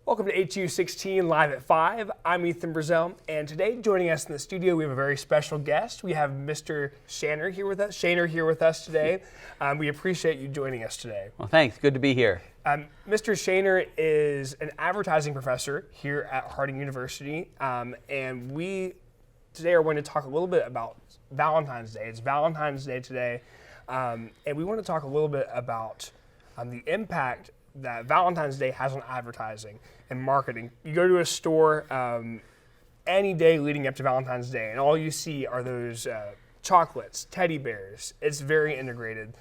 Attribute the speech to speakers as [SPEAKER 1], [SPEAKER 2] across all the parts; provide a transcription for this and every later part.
[SPEAKER 1] Welcome to HU16 Live at 5. I'm Ethan Brazel, and today joining us in the studio we have a very special guest. We have Mr. Shaner here with us today. We appreciate you joining us today.
[SPEAKER 2] Well, thanks. Good to be here.
[SPEAKER 1] Mr. Shaner is an advertising professor here at Harding University, and we today are going to talk a little bit about Valentine's Day. It's Valentine's Day today, and we want to talk a little bit about the impact that Valentine's Day has on advertising and marketing. You go to a store any day leading up to Valentine's Day, and all you see are those chocolates, teddy bears. It's very integrated.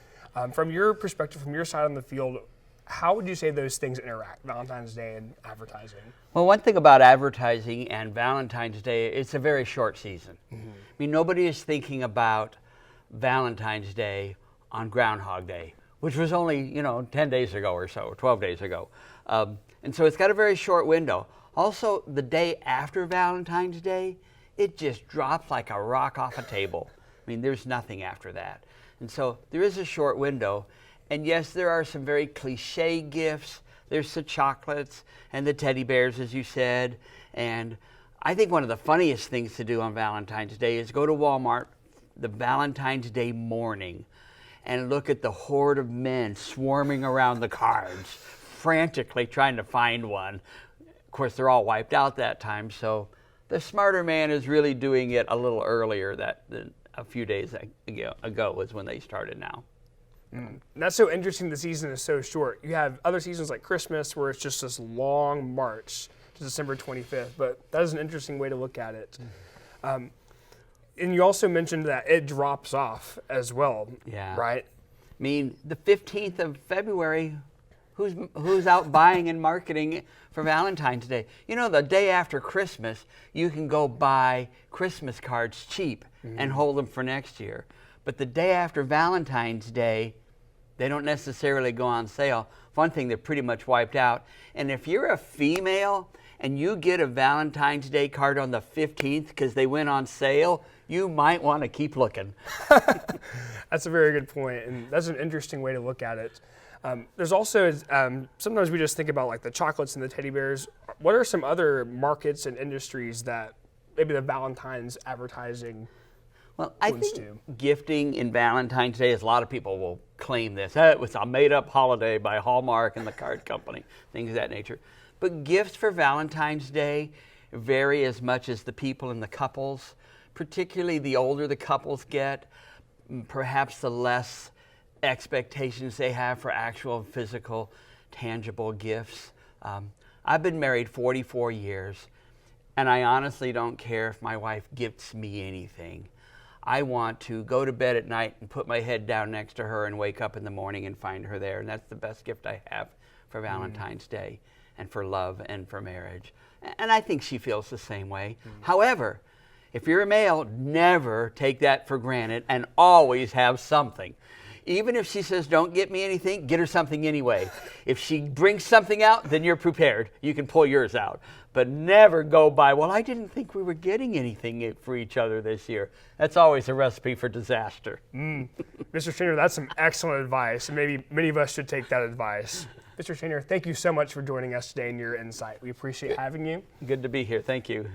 [SPEAKER 1] From your perspective, from your side on the field, how would you say those things interact, Valentine's Day and advertising?
[SPEAKER 2] Well, one thing about advertising and Valentine's Day, it's a very short season. I mean, nobody is thinking about Valentine's Day on Groundhog Day, which was only, 10 days ago or so, or 12 days ago. And so it's got a very short window. Also, the day after Valentine's Day, it just drops like a rock off a table. I mean, there's nothing after that. And so there is a short window. And yes, there are some very cliche gifts. There's the chocolates and the teddy bears, as you said. And I think one of the funniest things to do on Valentine's Day is go to Walmart the Valentine's Day morning and look at the horde of men swarming around the cards, frantically trying to find one. Of course, they're all wiped out that time, so the smarter man is really doing it a little earlier than a few days ago was when they started now.
[SPEAKER 1] That's so interesting. The season is so short. You have other seasons like Christmas where it's just this long march to December 25th, but that is an interesting way to look at it. And you also mentioned that it drops off as well, right?
[SPEAKER 2] I mean, the 15th of February, who's out buying and marketing for Valentine's Day? You know, the day after Christmas, you can go buy Christmas cards cheap and hold them for next year. But the day after Valentine's Day, they don't necessarily go on sale. One thing, they're pretty much wiped out. And if you're a female and you get a Valentine's Day card on the 15th because they went on sale, you might want to keep looking.
[SPEAKER 1] That's a very good point, and that's an interesting way to look at it. There's also, sometimes we just think about like the chocolates and the teddy bears. What are some other markets and industries that maybe the Valentine's advertising
[SPEAKER 2] I think gifting in Valentine's Day, as a lot of people will claim this, it was a made-up holiday by Hallmark and the card company, things of that nature. But gifts for Valentine's Day vary as much as the people and the couples, particularly the older the couples get, perhaps the less expectations they have for actual physical, tangible gifts. I've been married 44 years, and I honestly don't care if my wife gifts me anything. I want to go to bed at night and put my head down next to her and wake up in the morning and find her there. And that's the best gift I have for Valentine's Day and for love and for marriage. And I think she feels the same way. However, if you're a male, never take that for granted and always have something. Even if she says, don't get me anything, get her something anyway. If she brings something out, then you're prepared. You can pull yours out. But never go by, well, I didn't think we were getting anything for each other this year. That's always a recipe for disaster.
[SPEAKER 1] Mr. Shaner, that's some excellent advice, and maybe many of us should take that advice. Mr. Shaner, thank you so much for joining us today and your insight. We appreciate having you.
[SPEAKER 2] Good to be here. Thank you.